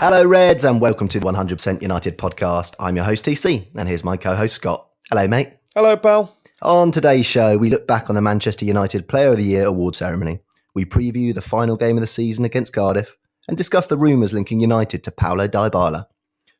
Hello Reds and welcome to the 100% United podcast. I'm your host TC and here's my co-host Scott. Hello mate. Hello pal. On today's show we look back on the Manchester United Player of the Year award ceremony. We preview the final game of the season against Cardiff and discuss the rumours linking United to Paulo Dybala.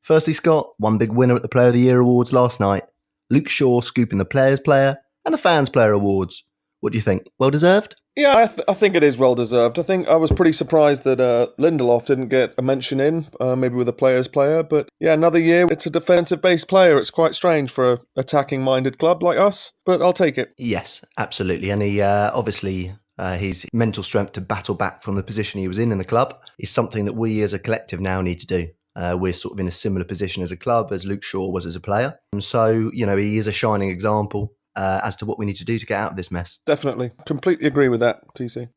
Firstly Scott, one big winner at the Player of the Year awards last night. Luke Shaw scooping the Players' Player and the Fans' Player awards. What do you think? Well deserved? Yeah, I think it is well deserved. I think I was pretty surprised that Lindelof didn't get a mention in, maybe with a Players' Player. But yeah, another year, it's a defensive-based player. It's quite strange for an attacking-minded club like us, but I'll take it. Yes, absolutely. And he obviously... his mental strength to battle back from the position he was in the club is something that we as a collective now need to do. We're sort of in a similar position as a club as Luke Shaw was as a player. And so, you know, he is a shining example as to what we need to do to get out of this mess. Definitely. Completely agree with that, TC.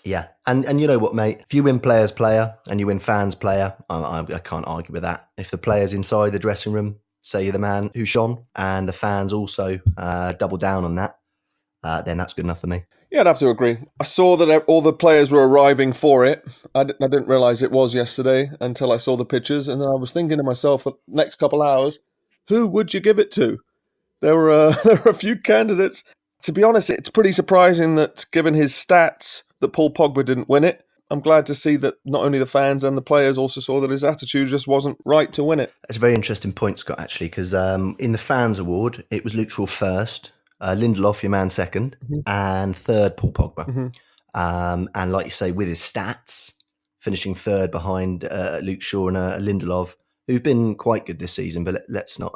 Yeah. And you know what, mate? If you win Players' Player and you win Fans' Player, I can't argue with that. If the players inside the dressing room say you're the man who shone and the fans also double down on that, then that's good enough for me. Yeah, I'd have to agree. I saw that all the players were arriving for it. I didn't realise it was yesterday until I saw the pictures. And then I was thinking to myself, the next couple hours, who would you give it to? There were a few candidates. To be honest, it's pretty surprising that given his stats that Paul Pogba didn't win it. I'm glad to see that not only the fans and the players also saw that his attitude just wasn't right to win it. That's a very interesting point, Scott, actually, because in the Fans Award, it was Luke Shaw first. Lindelof, your man, second, and third, Paul Pogba. And like you say, with his stats, finishing third behind Luke Shaw and Lindelof, who've been quite good this season. But let's not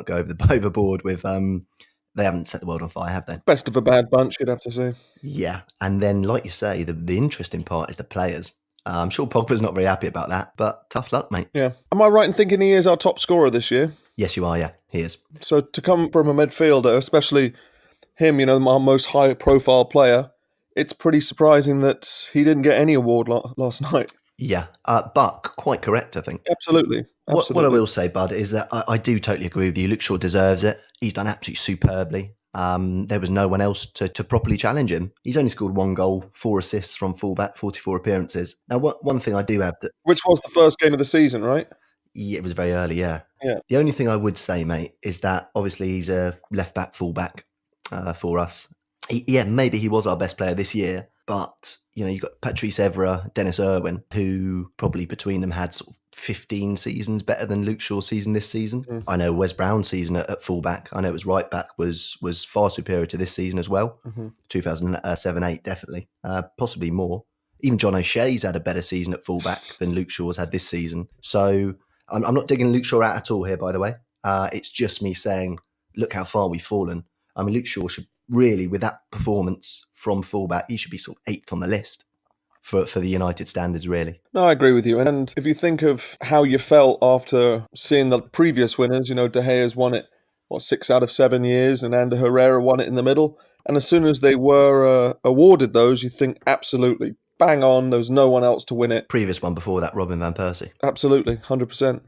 go overboard with they haven't set the world on fire, have they? Best of a bad bunch, you'd have to say. Yeah, and then like you say, the interesting part is the players. I'm sure Pogba's not very happy about that, but tough luck, mate. Yeah. Am I right in thinking he is our top scorer this year? Yes, you are, yeah. He is. So to come from a midfielder, especially him, you know, our most high-profile player, it's pretty surprising that he didn't get any award last night. Yeah, Buck, quite correct, I think. Absolutely. What I will say, Bud, is that I do totally agree with you. Luke Shaw deserves it. He's done absolutely superbly. There was no one else to properly challenge him. He's only scored 1 goal, 4 assists from fullback, 44 appearances. Now, one thing I do have... Which was the first game of the season, right? Yeah, it was very early, yeah. Yeah. The only thing I would say, mate, is that obviously he's a left-back, fullback for us. Maybe he was our best player this year, but, you know, you've got Patrice Evra, Dennis Irwin, who probably between them had sort of 15 seasons better than Luke Shaw's season this season. I know Wes Brown's season at fullback, I know it was right-back, was far superior to this season as well. 2007-8, definitely. Possibly more. Even John O'Shea's had a better season at fullback than Luke Shaw's had this season. So I'm not digging Luke Shaw out at all here, by the way. It's just me saying, look how far we've fallen. I mean, Luke Shaw should really, with that performance from fullback, he should be sort of 8th on the list for the United standards, really. No, I agree with you. And if you think of how you felt after seeing the previous winners, you know, De Gea's won it, 6 out of 7 years, and Ander Herrera won it in the middle. And as soon as they were awarded those, you think absolutely bang on, there was no one else to win it. Previous one before that, Robin Van Persie. Absolutely, 100%.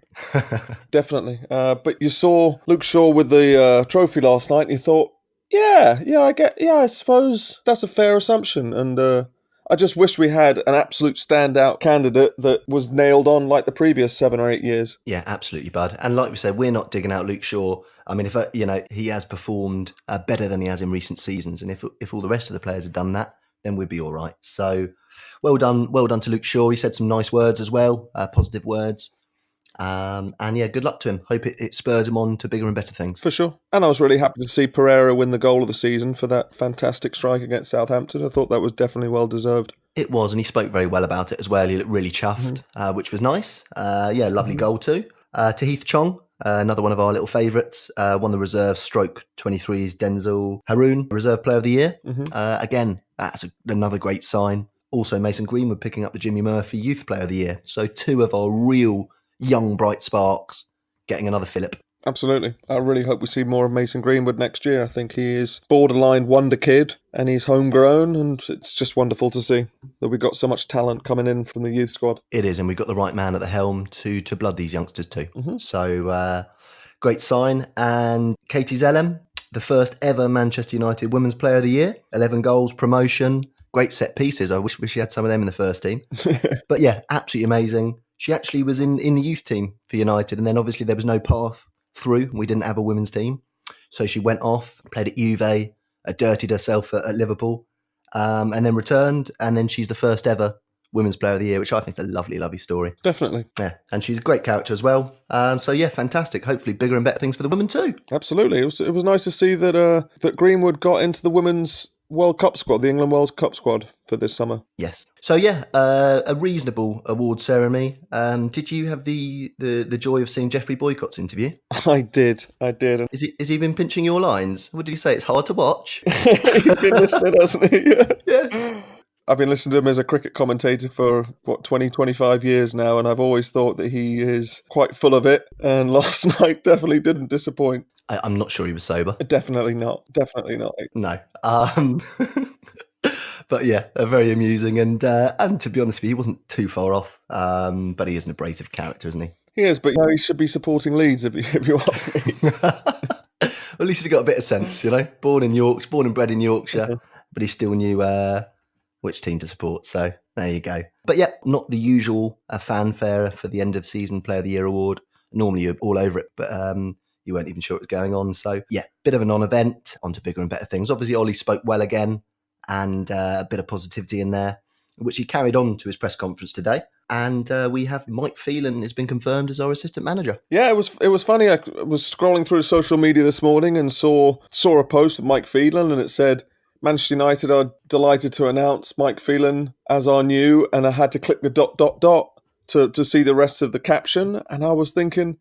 Definitely. But you saw Luke Shaw with the trophy last night and you thought, I suppose that's a fair assumption. And I just wish we had an absolute standout candidate that was nailed on like the previous 7 or 8 years. Yeah, absolutely, Bud. And like we said, we're not digging out Luke Shaw. I mean, if he has performed better than he has in recent seasons, and if all the rest of the players had done that, then we'd be all right. So well done to Luke Shaw. He said some nice words as well, positive words. And yeah, good luck to him. Hope it spurs him on to bigger and better things. For sure. And I was really happy to see Pereira win the goal of the season for that fantastic strike against Southampton. I thought that was definitely well deserved. It was, and he spoke very well about it as well. He looked really chuffed, which was nice. Lovely goal too. To Heath Chong, another one of our little favourites, won the reserve stroke 23's Denzel Haroun, Reserve Player of the Year. Again, that's another great sign. Also, Mason Greenwood picking up the Jimmy Murphy Youth Player of the Year. So 2 of our real young bright sparks getting another fillip. Absolutely. I really hope we see more of Mason Greenwood next year. I think he is borderline wonder kid and he's homegrown, and it's just wonderful to see that we've got so much talent coming in from the youth squad. It is, and we've got the right man at the helm to blood these youngsters too. So great sign. And Katie Zellem, the first ever Manchester United Women's Player of the Year, 11 goals, promotion, great set pieces. I wish we had some of them in the first team. But yeah, absolutely amazing. she actually was in the youth team for United, and then obviously there was no path through. We didn't have a women's team. So she went off, played at Juve, dirtied herself at Liverpool, and then returned. And then she's the first ever Women's Player of the Year, which I think is a lovely, lovely story. Definitely. Yeah, and she's a great character as well. So yeah, fantastic. Hopefully bigger and better things for the women too. Absolutely. It was nice to see that that Greenwood got into the Women's World Cup squad, the England World Cup squad for this summer. Yes. So yeah, a reasonable award ceremony. Did you have the joy of seeing Jeffrey Boycott's interview? I did. Is he been pinching your lines? What did he say? It's hard to watch. He's been listening, hasn't he? Yeah. Yes. I've been listening to him as a cricket commentator for, 20, 25 years now, and I've always thought that he is quite full of it, and last night definitely didn't disappoint. I'm not sure he was sober. Definitely not. No. But yeah, very amusing, and to be honest with you, he wasn't too far off. But he is an abrasive character, isn't he? He is, but he should be supporting Leeds if you ask me. Well, at least he's got a bit of sense, Born and bred in Yorkshire, but he still knew which team to support. So there you go. But yeah, not the usual fanfare for the end of season Player of the Year award. Normally you're all over it, but you weren't even sure what was going on. So yeah, bit of a non-event. On to bigger and better things. Obviously, Ollie spoke well again, and a bit of positivity in there, which he carried on to his press conference today. And we have Mike Phelan has been confirmed as our assistant manager. Yeah, it was funny. I was scrolling through social media this morning and saw a post of Mike Phelan, and it said, Manchester United are delighted to announce Mike Phelan as our new, and I had to click the ... to see the rest of the caption, and I was thinking,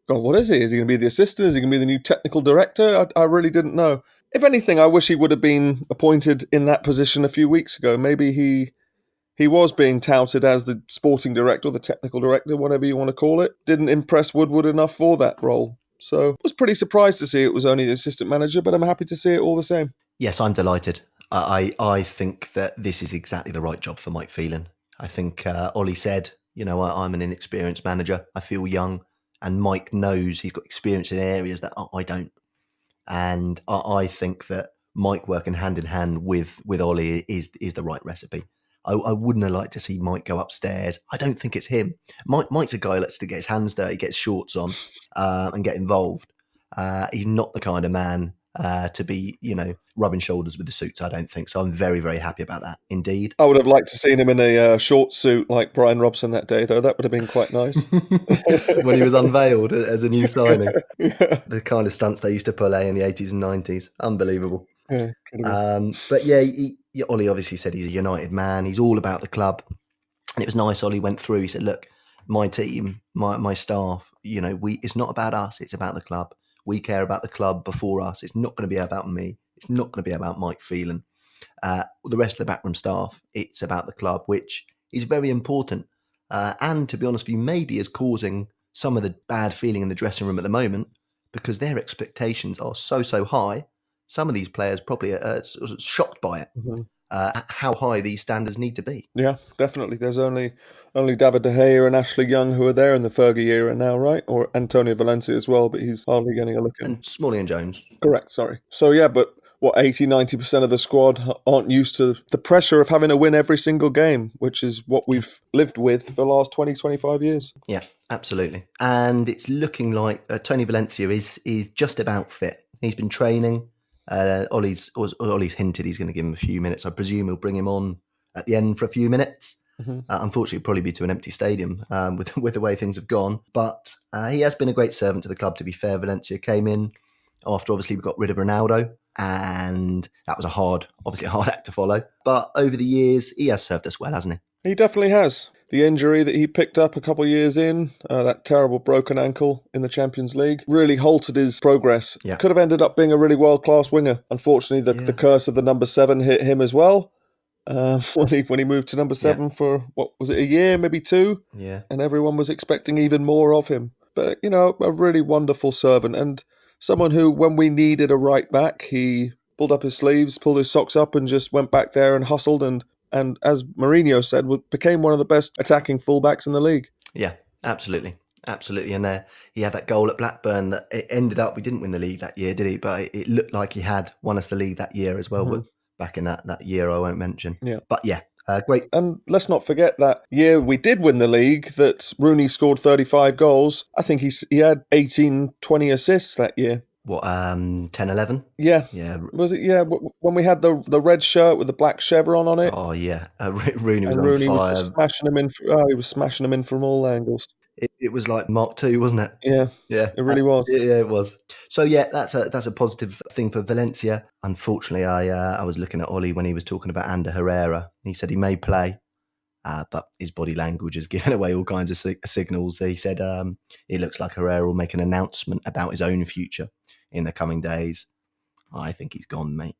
God, what is he? Is he going to be the assistant? Is he going to be the new technical director? I really didn't know. If anything, I wish he would have been appointed in that position a few weeks ago. Maybe he was being touted as the sporting director or the technical director, whatever you want to call it. Didn't impress Woodward enough for that role. So I was pretty surprised to see it was only the assistant manager, but I'm happy to see it all the same. Yes, I'm delighted. I think that this is exactly the right job for Mike Phelan. I think Ollie said, I'm an inexperienced manager. I feel young. And Mike knows he's got experience in areas that I don't. And I think that Mike working hand in hand with Ollie is the right recipe. I wouldn't have liked to see Mike go upstairs. I don't think it's him. Mike's a guy who likes to get his hands dirty, get his shorts on, and get involved. He's not the kind of man to be, rubbing shoulders with the suits, I don't think. So I'm very, very happy about that, indeed. I would have liked to seen him in a short suit like Brian Robson that day, though. That would have been quite nice. When he was unveiled as a new signing. Yeah. The kind of stunts they used to pull in the 80s and 90s. Unbelievable. Yeah, but yeah, Ollie obviously said he's a United man. He's all about the club. And it was nice. Ollie went through. He said, look, my team, my staff, it's not about us. It's about the club. We care about the club before us. It's not going to be about me. It's not going to be about Mike Phelan. The rest of the backroom staff, it's about the club, which is very important. And to be honest with you, maybe is causing some of the bad feeling in the dressing room at the moment because their expectations are so high. Some of these players probably are shocked by it, how high these standards need to be. Yeah, definitely. There's only David De Gea and Ashley Young who are there in the Fergie era now, right? Or Antonio Valencia as well, but he's hardly getting a look in. And Smalley and Jones. Correct, sorry. So yeah, but 80-90% of the squad aren't used to the pressure of having to win every single game, which is what we've lived with for the last 20-25 years. Yeah, absolutely. And it's looking like Tony Valencia is just about fit. He's been training. Ollie's hinted he's going to give him a few minutes. I presume he'll bring him on at the end for a few minutes. Unfortunately, it'll probably be to an empty stadium with the way things have gone. But he has been a great servant to the club, to be fair. Valencia came in after obviously we got rid of Ronaldo, and that was a hard act to follow. But over the years, he has served us well, hasn't he? He definitely has. The injury that he picked up a couple of years in, that terrible broken ankle in the Champions League, really halted his progress. Yeah. Could have ended up being a really world-class winger. Unfortunately, the curse of the number 7 hit him as well. When he moved to number 7 for, what was it, a year, maybe 2? Yeah. And everyone was expecting even more of him. But, a really wonderful servant and someone who, when we needed a right back, he pulled up his sleeves, pulled his socks up and just went back there and hustled and as Mourinho said, became one of the best attacking fullbacks in the league. Yeah, absolutely. Absolutely. And he had that goal at Blackburn that it ended up, we didn't win the league that year, did he? But it looked like he had won us the league that year as well, but back in that year I won't mention. Yeah. But yeah, Great. And let's not forget that year we did win the league, that Rooney scored 35 goals. I think he had 18, 20 assists that year. What, 10, 11? Yeah. Yeah. Was it? Yeah, when we had the red shirt with the black chevron on it. Oh, yeah. Rooney was And on Rooney was fire. just smashing them in. He was smashing them in from all angles. It was like Mark II, wasn't it? Yeah, Yeah, it really was. Yeah, it was. So yeah, that's a positive thing for Valencia. Unfortunately, I was looking at Ollie when he was talking about Ander Herrera. He said he may play, but his body language is giving away all kinds of signals. He said it looks like Herrera will make an announcement about his own future in the coming days. I think he's gone, mate.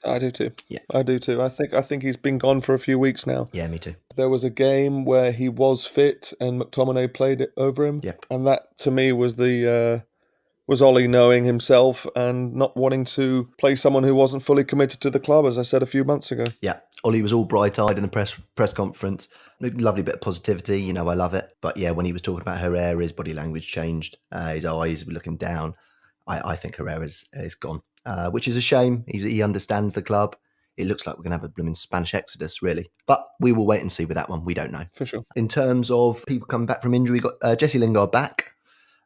I do too. Yeah. I do too. I think he's been gone for a few weeks now. Yeah, me too. There was a game where he was fit and McTominay played it over him. Yep. And that to me was was Ollie knowing himself and not wanting to play someone who wasn't fully committed to the club, as I said a few months ago. Yeah, Ollie was all bright-eyed in the press conference. Lovely bit of positivity, you know, I love it. But yeah, when he was talking about Herrera, his body language changed. His eyes were looking down. I think Herrera's is gone, which is a shame. He understands the club. It looks like we're going to have a blooming Spanish exodus, really. But we will wait and see with that one. We don't know. For sure. In terms of people coming back from injury, we got Jesse Lingard back.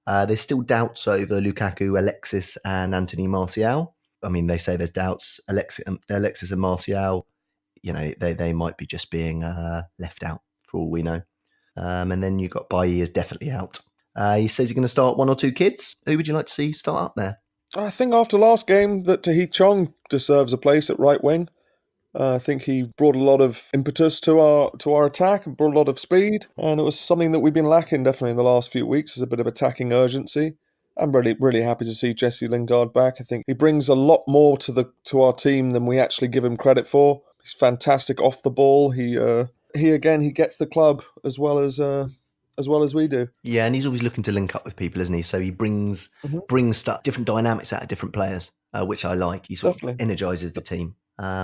There's still doubts over Lukaku, Alexis and Anthony Martial. I mean, they say there's doubts. Alexis and Martial, you know, they might be just being left out for all we know. And then you've got Bailly is definitely out. He says he's going to start one or two kids. Who would you like to see start up there? I think after last game that Tahith Chong deserves a place at right wing. I think he brought a lot of impetus to our attack and brought a lot of speed, and it was something that we've been lacking definitely in the last few weeks. Is a bit of attacking urgency. I'm really happy to see Jesse Lingard back. I think he brings a lot more to our team than we actually give him credit for. He's fantastic off the ball. He gets the club as well as we do. Yeah, and he's always looking to link up with people, isn't he? So he brings stuff, different dynamics out of different players, which I like. He sort of energizes the team.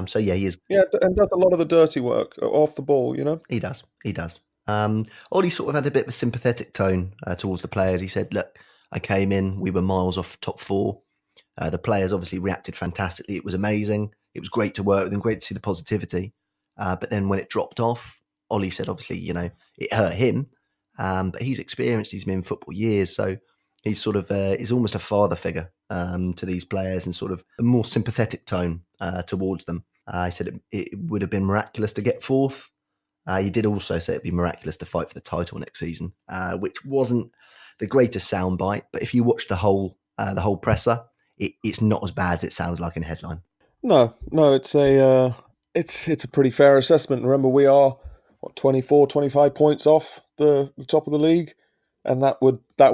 So yeah, he is. Yeah, and does a lot of the dirty work off the ball, you know? He does. Ollie sort of had a bit of a sympathetic tone towards the players. He said, look, I came in, we were miles off top four. The players obviously reacted fantastically. It was amazing. It was great to work with them, great to see the positivity. But then when it dropped off, Ollie said, obviously, you know, it hurt him. But he's experienced, he's been in football years. So he's sort of, is almost a father figure to these players and sort of a more sympathetic tone towards them. He said it would have been miraculous to get fourth. He did also say it'd be miraculous to fight for the title next season, which wasn't the greatest soundbite. But if you watch the whole presser, it's not as bad as it sounds like in headline. No, it's a pretty fair assessment. Remember, we are 24, 25 points off the top of the league, and that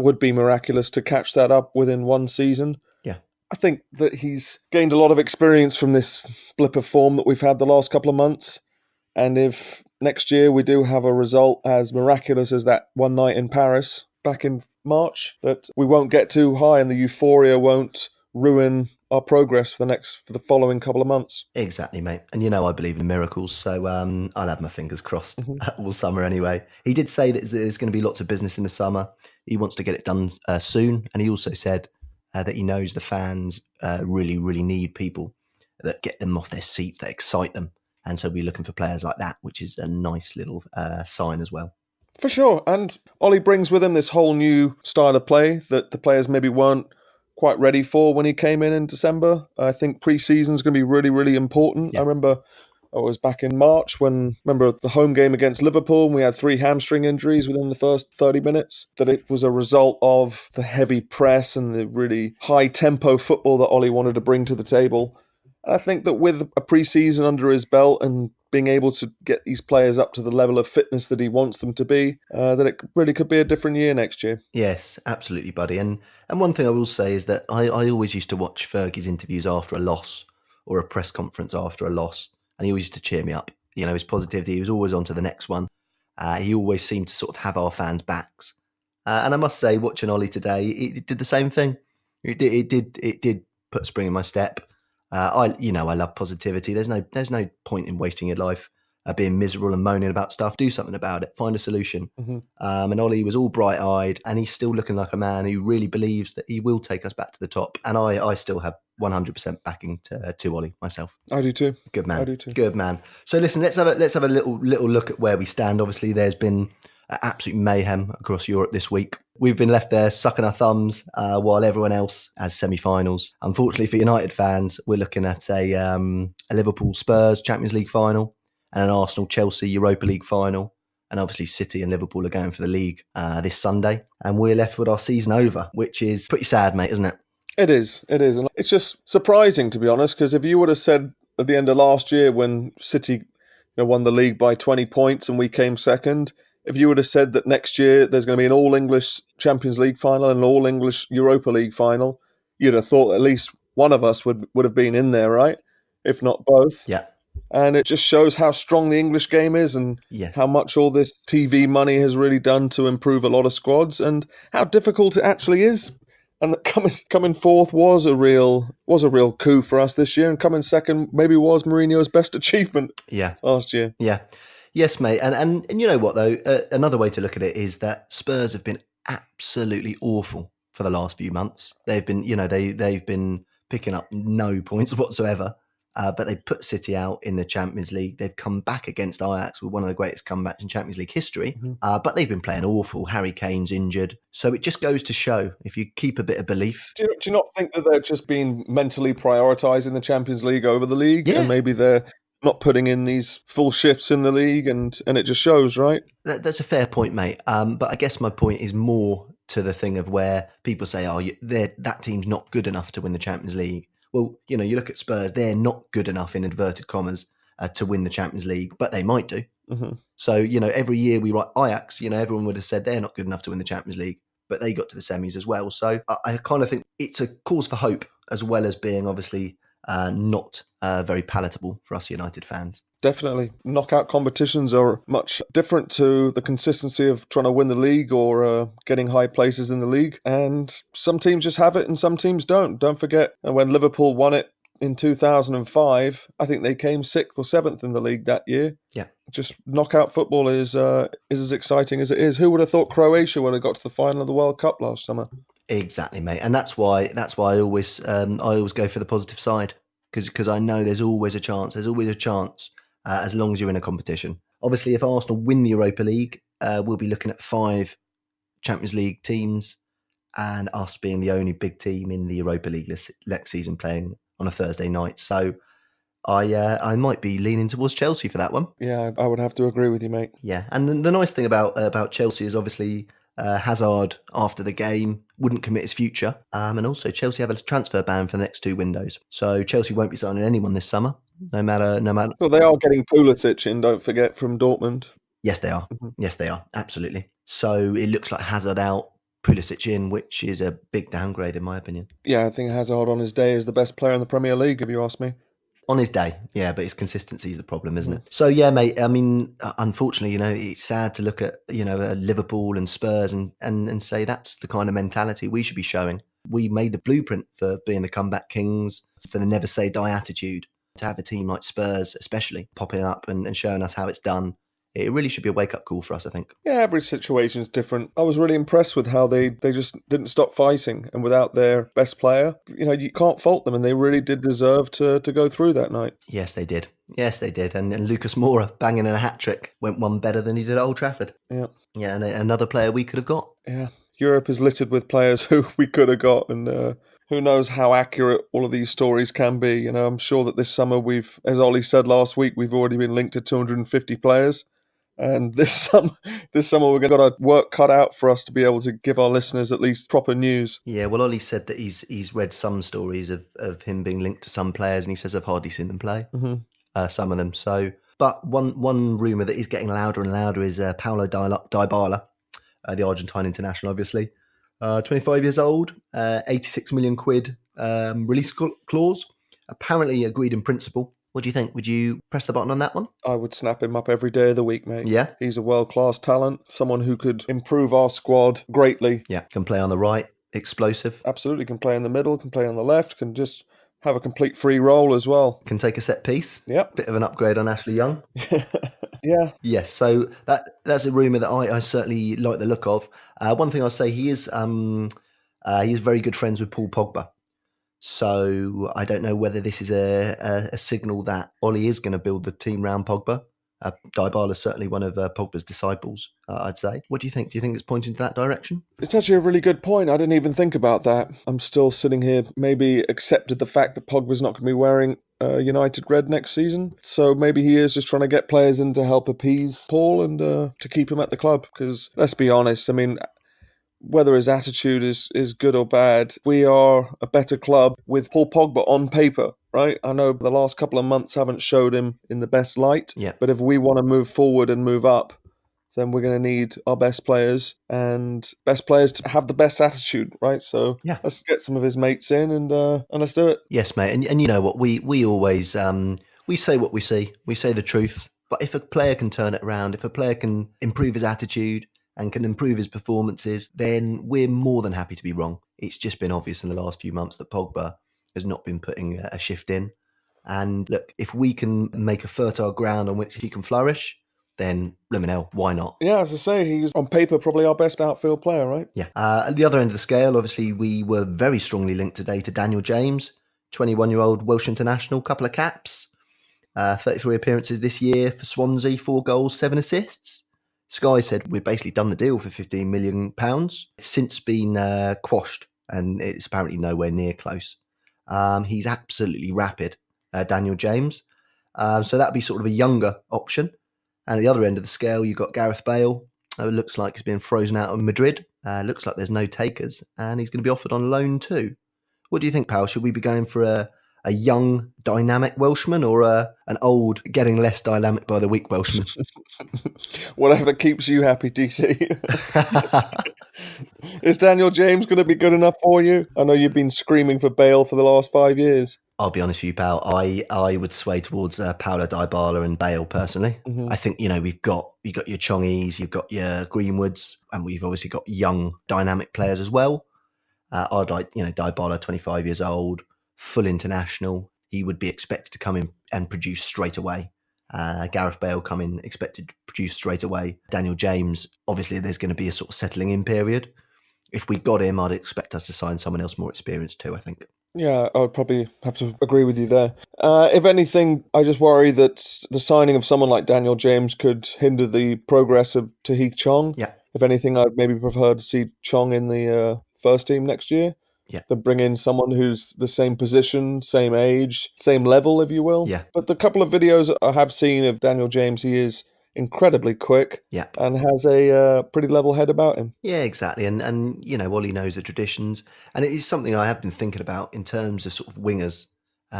would be miraculous to catch that up within one season. Yeah. I think that he's gained a lot of experience from this blip of form that we've had the last couple of months. And if next year we do have a result as miraculous as that one night in Paris back in March, that we won't get too high and the euphoria won't ruin our progress for the following couple of months. Exactly, mate. And you know I believe in miracles, so I'll have my fingers crossed all summer anyway. He did say that there's going to be lots of business in the summer. He wants to get it done soon. And he also said that he knows the fans really, really need people that get them off their seats, that excite them. And so we're looking for players like that, which is a nice little sign as well. For sure. And Ollie brings with him this whole new style of play that the players maybe weren't quite ready for when he came in December. I think pre-season is going to be really, really important. Yeah. I remember I was back in March remember the home game against Liverpool, and we had 3 hamstring injuries within the first 30 minutes, that it was a result of the heavy press and the really high tempo football that Ollie wanted to bring to the table. And I think that with a pre-season under his belt and being able to get these players up to the level of fitness that he wants them to be, that it really could be a different year next year. Yes, absolutely, buddy. And one thing I will say is that I always used to watch Fergie's interviews after a loss or a press conference after a loss, and he always used to cheer me up. You know, his positivity, he was always on to the next one. He always seemed to sort of have our fans' backs. And I must say, watching Ollie today, it did the same thing. It did put a spring in my step. I love positivity. There's no point in wasting your life being miserable and moaning about stuff. Do something about it. Find a solution. Mm-hmm. And Ollie was all bright-eyed, and he's still looking like a man who really believes that he will take us back to the top. And I still have 100% backing to Ollie myself. I do too. Good man. I do too. Good man. So listen, let's have a little look at where we stand. Obviously, there's been absolute mayhem across Europe this week. We've been left there sucking our thumbs while everyone else has semi-finals. Unfortunately for United fans, we're looking at a Liverpool Spurs Champions League final and an Arsenal Chelsea Europa League final. And obviously City and Liverpool are going for the league this Sunday. And we're left with our season over, which is pretty sad, mate, isn't it? It is. And it's just surprising, to be honest, because if you would have said at the end of last year when City won the league by 20 points and we came second, if you would have said that next year there's going to be an all-English Champions League final and an all-English Europa League final, you'd have thought at least one of us would have been in there, right? If not both. Yeah. And it just shows how strong the English game is and how much all this TV money has really done to improve a lot of squads and how difficult it actually is. And that coming fourth was a real coup for us this year, and coming second maybe was Mourinho's best achievement last year. Yeah. Yes, mate. And you know what, though? Another way to look at it is that Spurs have been absolutely awful for the last few months. They've been, they've been picking up no points whatsoever. But they put City out in the Champions League. They've come back against Ajax with one of the greatest comebacks in Champions League history. Mm-hmm. But they've been playing awful. Harry Kane's injured. So it just goes to show, if you keep a bit of belief. Do you not think that they're just been mentally prioritising the Champions League over the league? Yeah. And maybe they're not putting in these full shifts in the league and it just shows, right? That's a fair point, mate. But I guess my point is more to the thing of where people say, that team's not good enough to win the Champions League. Well, you look at Spurs, they're not good enough in inverted commas to win the Champions League, but they might do. Mm-hmm. So, every year we write Ajax, everyone would have said they're not good enough to win the Champions League, but they got to the semis as well. So I kind of think it's a cause for hope as well as being obviously not very palatable for us United fans. Definitely. Knockout competitions are much different to the consistency of trying to win the league or getting high places in the league. And some teams just have it and some teams don't. Don't forget when Liverpool won it in 2005, I think they came 6th or 7th in the league that year. Yeah. Just knockout football is as exciting as it is. Who would have thought Croatia would have got to the final of the World Cup last summer? Exactly, mate. And that's why I always go for the positive side because I know there's always a chance. There's always a chance. As long as you're in a competition. Obviously, if Arsenal win the Europa League, we'll be looking at 5 Champions League teams and us being the only big team in the Europa League next season playing on a Thursday night. So I might be leaning towards Chelsea for that one. Yeah, I would have to agree with you, mate. Yeah, and the nice thing about Chelsea is obviously Hazard, after the game, wouldn't commit his future. And also Chelsea have a transfer ban for the next 2 windows. So Chelsea won't be signing anyone this summer. No matter. Well, they are getting Pulisic in, don't forget, from Dortmund. Yes, they are. Mm-hmm. Yes, they are. Absolutely. So it looks like Hazard out, Pulisic in, which is a big downgrade in my opinion. Yeah, I think Hazard on his day is the best player in the Premier League, if you ask me. On his day, yeah, but his consistency is the problem, isn't it? So, yeah, mate, I mean, unfortunately, it's sad to look at, Liverpool and Spurs and say that's the kind of mentality we should be showing. We made the blueprint for being the comeback kings, for the never say die attitude. To have a team like Spurs, especially, popping up and showing us how it's done, it really should be a wake-up call for us, I think. Yeah, every situation's different. I was really impressed with how they just didn't stop fighting, and without their best player, you can't fault them, and they really did deserve to go through that night. Yes, they did. And Lucas Moura banging in a hat-trick went one better than he did at Old Trafford. Yeah. Yeah, and another player we could have got. Yeah. Europe is littered with players who we could have got, and who knows how accurate all of these stories can be. I'm sure that this summer as Ollie said last week, we've already been linked to 250 players. And this summer we're going to got our work cut out for us to be able to give our listeners at least proper news. Yeah, well, Ollie said that he's read some stories of him being linked to some players, and he says I've hardly seen them play, some of them. So, but one rumour that is getting louder and louder is Paulo Dybala, the Argentine international, obviously. 25 years old, 86 million quid release clause, apparently agreed in principle. What do you think? Would you press the button on that one? I would snap him up every day of the week, mate. Yeah? He's a world-class talent, someone who could improve our squad greatly. Yeah, can play on the right, explosive. Absolutely, can play in the middle, can play on the left, can just have a complete free role as well. Can take a set piece. Yep. Bit of an upgrade on Ashley Young. Yeah. Yes, so that's a rumour that I certainly like the look of. One thing I'll say, he is very good friends with Paul Pogba. So I don't know whether this is a signal that Ole is going to build the team around Pogba. Dybala is certainly one of Pogba's disciples, I'd say. What do you think? Do you think it's pointing to that direction? It's actually a really good point. I didn't even think about that. I'm still sitting here, maybe accepted the fact that Pogba's not going to be wearing United red next season. So maybe he is just trying to get players in to help appease Paul and to keep him at the club. Because let's be honest, I mean, whether his attitude is good or bad, we are a better club with Paul Pogba on paper, right? I know the last couple of months haven't showed him in the best light, Yeah. but if we want to move forward and move up, then we're going to need our best players and best players to have the best attitude, right? So Yeah. let's get some of his mates in and let's do it. Yes, mate. And you know what? We always we say what we see. We say the truth. But if a player can turn it around, if a player can improve his attitude and can improve his performances, then we're more than happy to be wrong. It's just been obvious in the last few months that Pogba has not been putting a shift in. And look, if we can make a fertile ground on which he can flourish, then blimmin' hell, why not? Yeah, as I say, he's on paper probably our best outfield player, right? Yeah. At the other end of the scale, obviously, we were very strongly linked today to Daniel James, 21-year-old Welsh international, couple of caps, 33 appearances this year for Swansea, 4 goals, 7 assists. Sky said we've basically done the deal for £15 million. It's since been quashed, and it's apparently nowhere near close. He's absolutely rapid, Daniel James. So that'd be sort of a younger option. And at the other end of the scale, you've got Gareth Bale. It looks like he's been frozen out of Madrid. Looks like there's no takers, and he's going to be offered on loan too. What do you think, pal? Should we be going for a young, dynamic Welshman or an old, getting less dynamic by the week Welshman? Whatever keeps you happy, DC. Is Daniel James going to be good enough for you? I know you've been screaming for Bale for the last 5 years. I'll be honest with you, pal. I would sway towards Paulo Dybala and Bale personally. Mm-hmm. I think you've got your Chongies, you've got your Greenwoods, and we've obviously got young, dynamic players as well. I'd like Dybala, 25 years old, full international. He would be expected to come in and produce straight away. Gareth Bale come in expected to produce straight away. Daniel James, obviously, there's going to be a sort of settling in period. If we got him, I'd expect us to sign someone else more experienced too, I think. Yeah, I would probably have to agree with you there. If anything, I just worry that the signing of someone like Daniel James could hinder the progress of Tahith Chong. Yeah. If anything, I'd maybe prefer to see Chong in the first team next year. Yeah. Than bring in someone who's the same position, same age, same level, if you will. Yeah. But the couple of videos I have seen of Daniel James, he is incredibly quick. Yeah. And has a pretty level head about him. Yeah, exactly. And Ollie knows the traditions, and it is something I have been thinking about in terms of sort of wingers.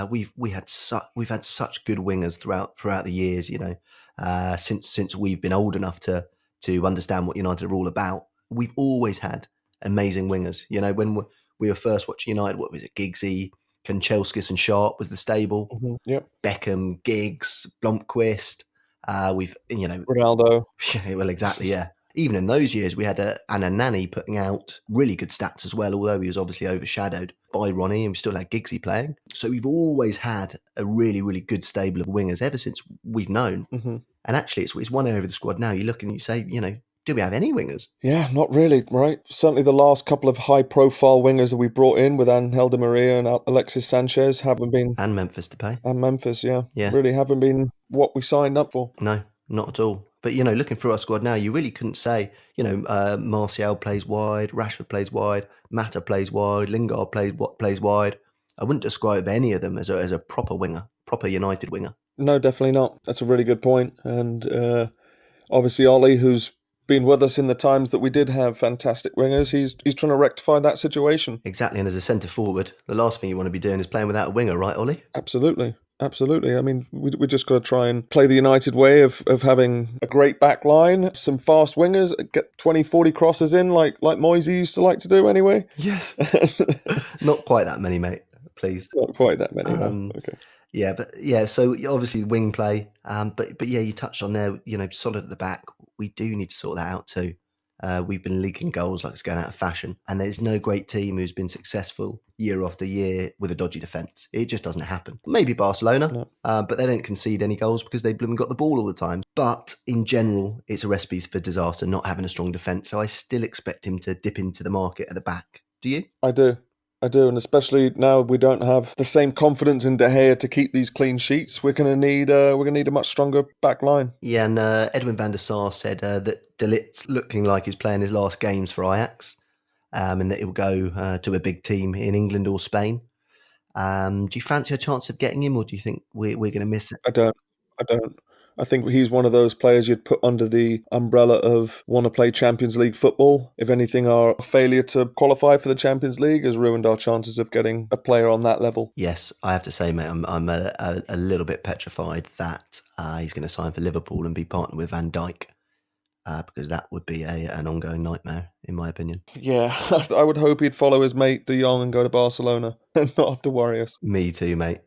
We've had such good wingers throughout the years. Since we've been old enough to understand what United are all about, we've always had amazing wingers. When we were first watching United, what was it? Giggsy, Kanchelskis, and Sharp was the stable. Mm-hmm. Yep. Beckham, Giggs, Blomqvist. We've Ronaldo. Well, exactly, yeah. Even in those years, we had Ananani putting out really good stats as well, although he was obviously overshadowed by Ronnie, and we still had Giggsy playing. So we've always had a really, really good stable of wingers ever since we've known. Mm-hmm. And actually, it's one area of the squad now. You look and you say, do we have any wingers? Yeah, not really, right? Certainly the last couple of high-profile wingers that we brought in with Angel Di Maria and Alexis Sanchez haven't been... And Memphis Depay. And Memphis, yeah. Yeah. Really haven't been what we signed up for. No, not at all. But, looking through our squad now, you really couldn't say, Martial plays wide, Rashford plays wide, Mata plays wide, Lingard plays wide. I wouldn't describe any of them as a proper winger, proper United winger. No, definitely not. That's a really good point. And obviously Ollie, who's been with us in the times that we did have fantastic wingers, he's trying to rectify that situation. Exactly, and as a centre forward, the last thing you want to be doing is playing without a winger, right, Ollie? Absolutely. I mean, we just got to try and play the United way of having a great back line, some fast wingers, get 20, 40 crosses in like Moisey used to like to do anyway. Yes. Not quite that many, mate, please. Not quite that many, no. Okay. Yeah, but yeah, so obviously wing play, but yeah, you touched on there, solid at the back. We do need to sort that out too. We've been leaking goals like it's going out of fashion, and there's no great team who's been successful year after year with a dodgy defence. It just doesn't happen. Maybe Barcelona, No. but they don't concede any goals because they've got the ball all the time. But in general, it's a recipe for disaster not having a strong defence, so I still expect him to dip into the market at the back. Do you? I do. I do, and especially now we don't have the same confidence in De Gea to keep these clean sheets. We're going to need a much stronger back line. Yeah, and Edwin van der Sar said that De Ligt's looking like he's playing his last games for Ajax, and that he'll go to a big team in England or Spain. Do you fancy a chance of getting him, or do you think we're going to miss it? I don't. I think he's one of those players you'd put under the umbrella of want to play Champions League football. If anything, our failure to qualify for the Champions League has ruined our chances of getting a player on that level. Yes, I have to say, mate, I'm a little bit petrified that he's going to sign for Liverpool and be partnered with Van Dijk, because that would be an ongoing nightmare, in my opinion. Yeah, I would hope he'd follow his mate De Jong and go to Barcelona and not have to worry us. Me too, mate.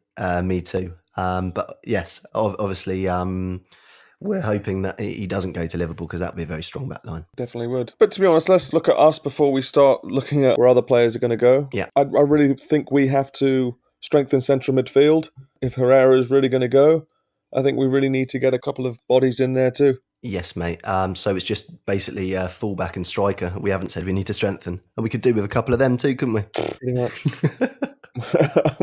Me too. But yes, obviously, we're hoping that he doesn't go to Liverpool, because that would be a very strong back line. Definitely would. But to be honest, let's look at us before we start looking at where other players are going to go. Yeah. I really think we have to strengthen central midfield. If Herrera is really going to go, I think we really need to get a couple of bodies in there too. Yes, mate. So it's just basically fullback and striker. We haven't said we need to strengthen, and we could do with a couple of them too, couldn't we? Pretty much.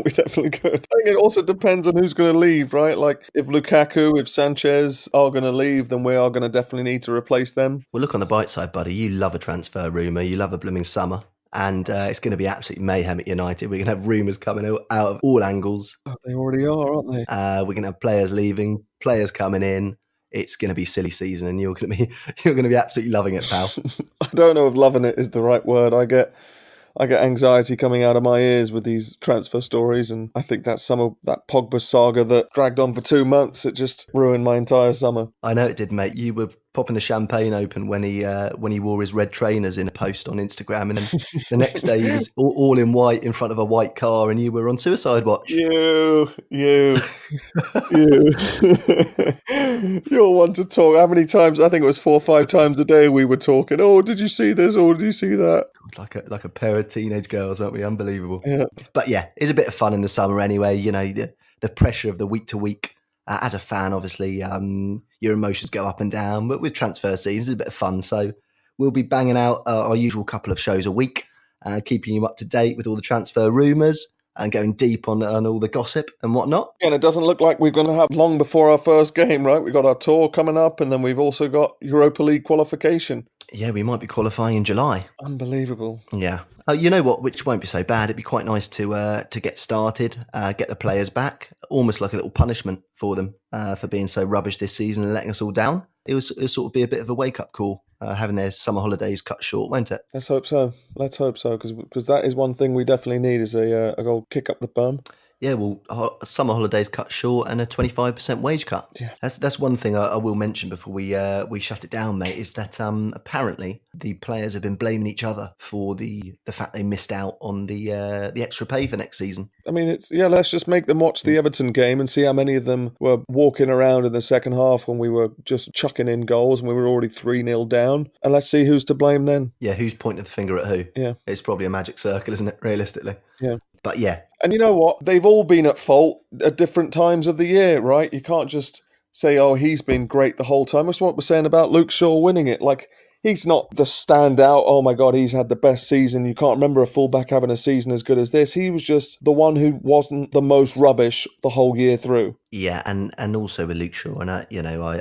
We definitely could. I think it also depends on who's going to leave, right? Like if Lukaku, if Sanchez are going to leave, then we are going to definitely need to replace them. Well, look on the bright side, buddy. You love a transfer rumour. You love a blooming summer. And it's going to be absolute mayhem at United. We're going to have rumours coming out of all angles. Oh, they already are, aren't they? We're going to have players leaving, players coming in. It's going to be silly season, and you're going to be absolutely loving it, pal. I don't know if loving it is the right word. I get anxiety coming out of my ears with these transfer stories, and I think that Pogba saga that dragged on for 2 months, it just ruined my entire summer. I know it did, mate. You were popping the champagne open when he wore his red trainers in a post on Instagram, and then the next day he was all in white in front of a white car, and you were on suicide watch. You. You're one to talk. How many times? I think it was 4 or 5 times a day we were talking. Oh, did you see this? Oh, did you see that? Like a pair of teenage girls, weren't we? Unbelievable. Yeah. But yeah, it's a bit of fun in the summer anyway. You know, the pressure of the week to week. As a fan, obviously, your emotions go up and down. But with transfer seasons, it's a bit of fun. So we'll be banging out our usual couple of shows a week, keeping you up to date with all the transfer rumours and going deep on all the gossip and whatnot. And it doesn't look like we're going to have long before our first game, right? We've got our tour coming up, and then we've also got Europa League qualification. Yeah, we might be qualifying in July. Unbelievable. Yeah. You know what? Which won't be so bad. It'd be quite nice to get started, get the players back, almost like a little punishment for them for being so rubbish this season and letting us all down. It'll sort of be a bit of a wake-up call, having their summer holidays cut short, won't it? Let's hope so. Because that is one thing we definitely need is a goal kick up the bum. Yeah, well, summer holidays cut short and a 25% wage cut. Yeah. That's one thing I will mention before we shut it down, mate, is that apparently the players have been blaming each other for the fact they missed out on the extra pay for next season. I mean, let's just make them watch the Everton game and see how many of them were walking around in the second half when we were just chucking in goals and we were already 3-0 down. And let's see who's to blame then. Yeah, who's pointing the finger at who? Yeah. It's probably a magic circle, isn't it, realistically? Yeah. But yeah. And you know what? They've all been at fault at different times of the year, right? You can't just say, oh, he's been great the whole time. That's what we're saying about Luke Shaw winning it. Like, he's not the standout, oh my God, he's had the best season. You can't remember a fullback having a season as good as this. He was just the one who wasn't the most rubbish the whole year through. Yeah, and also with Luke Shaw, and I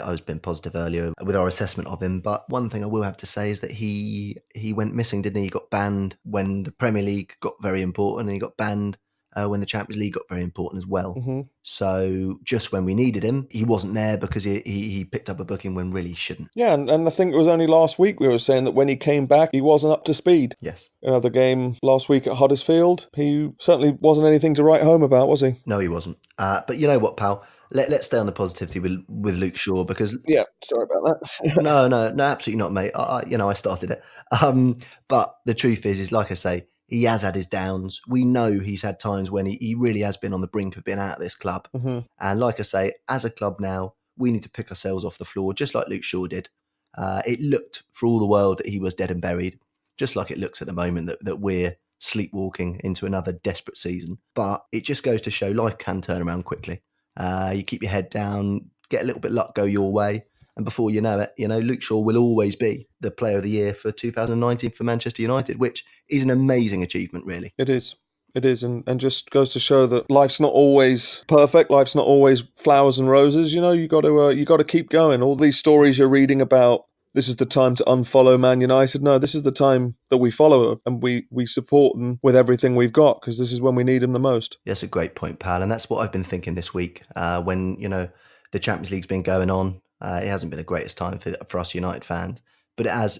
was being positive earlier with our assessment of him, but one thing I will have to say is that he went missing, didn't he? He got banned when the Premier League got very important, and he got banned when the Champions League got very important as well. Mm-hmm. So just when we needed him, he wasn't there because he picked up a booking when really he shouldn't. Yeah, and I think it was only last week we were saying that when he came back, he wasn't up to speed. Yes. The game last week at Huddersfield, he certainly wasn't anything to write home about, was he? No, he wasn't. But you know what, pal? Let's stay on the positivity with Luke Shaw because... Yeah, sorry about that. No, absolutely not, mate. I started it. But the truth is like I say, he has had his downs. We know he's had times when he really has been on the brink of being out of this club. Mm-hmm. And like I say, as a club now, we need to pick ourselves off the floor, just like Luke Shaw did. It looked for all the world that he was dead and buried, just like it looks at the moment that we're sleepwalking into another desperate season. But it just goes to show life can turn around quickly. You keep your head down, get a little bit luck go your way. And before you know it, Luke Shaw will always be the player of the year for 2019 for Manchester United, which is an amazing achievement, really. It is. It is, and just goes to show that life's not always perfect. Life's not always flowers and roses. You got to keep going. All these stories you're reading about, this is the time to unfollow Man United. No, this is the time that we follow and we support them with everything we've got, because this is when we need them the most. That's a great point, pal, and that's what I've been thinking this week. When the Champions League's been going on, it hasn't been the greatest time for us United fans, but that's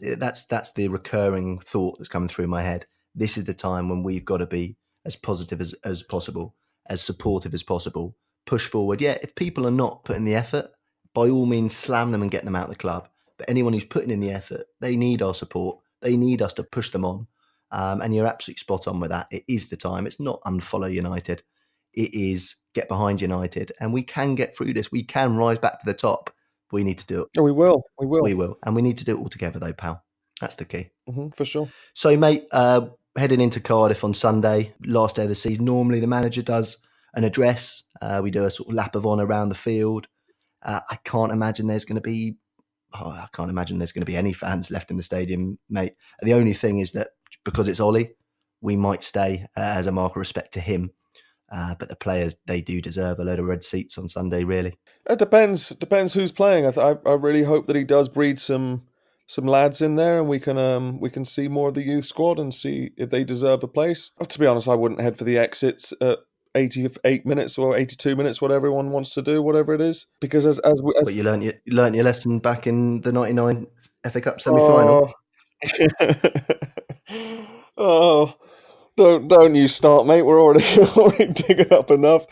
the recurring thought that's coming through my head. This is the time when we've got to be as positive as possible, as supportive as possible, push forward. Yeah, if people are not putting the effort, by all means, slam them and get them out of the club. But anyone who's putting in the effort, they need our support. They need us to push them on. And you're absolutely spot on with that. It is the time. It's not unfollow United. It is get behind United. And we can get through this. We can rise back to the top. We need to do it. Oh, we will. We will. And we need to do it all together though, pal. That's the key. For sure. So, mate, heading into Cardiff on Sunday, last day of the season. Normally the manager does an address. We do a sort of lap of honour around the field. I can't imagine there's going to be any fans left in the stadium, mate. The only thing is that because it's Ole, we might stay as a mark of respect to him. But the players, they do deserve a load of red seats on Sunday, really. It depends who's playing. I really hope that he does breed some lads in there, and we can see more of the youth squad and see if they deserve a place. To be honest, I wouldn't head for the exits at 88 minutes or 82 minutes, what everyone wants to do, whatever it is, because as But you learnt your lesson back in the '99 FA Cup semi-final. Oh, don't you start, mate. We're already digging up enough.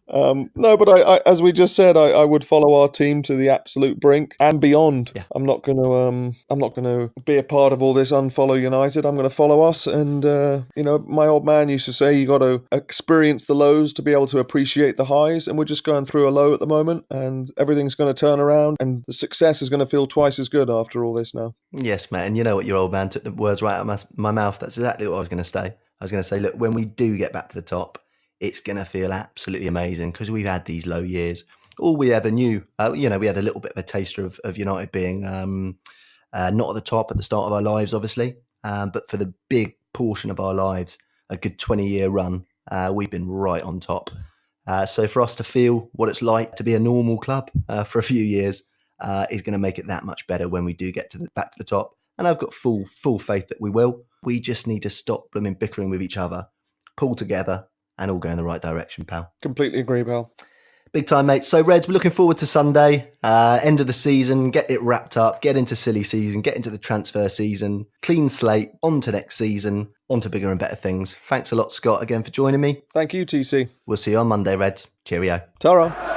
No, but I as we just said, I would follow our team to the absolute brink and beyond. Yeah. I'm not gonna be a part of all this unfollow United. I'm gonna follow us. And my old man used to say you got to experience the lows to be able to appreciate the highs. And we're just going through a low at the moment, and everything's going to turn around, and the success is going to feel twice as good after all this now. Yes, mate. And you know what, your old man took the words right out of my mouth. That's exactly what I was going to say. I was going to say, look, when we do get back to the top, it's going to feel absolutely amazing because we've had these low years. All we ever knew, we had a little bit of a taster of United being not at the top at the start of our lives, obviously. But for the big portion of our lives, a good 20-year run, we've been right on top. So for us to feel what it's like to be a normal club for a few years is going to make it that much better when we do get back to the top. And I've got full faith that we will. We just need to stop bickering with each other, pull together, and all go in the right direction, pal. Completely agree, pal. Big time, mate. So, Reds, we're looking forward to Sunday, end of the season, get it wrapped up, get into silly season, get into the transfer season, clean slate, on to next season, on to bigger and better things. Thanks a lot, Scott, again for joining me. Thank you, TC. We'll see you on Monday, Reds. Cheerio. Ta-ra.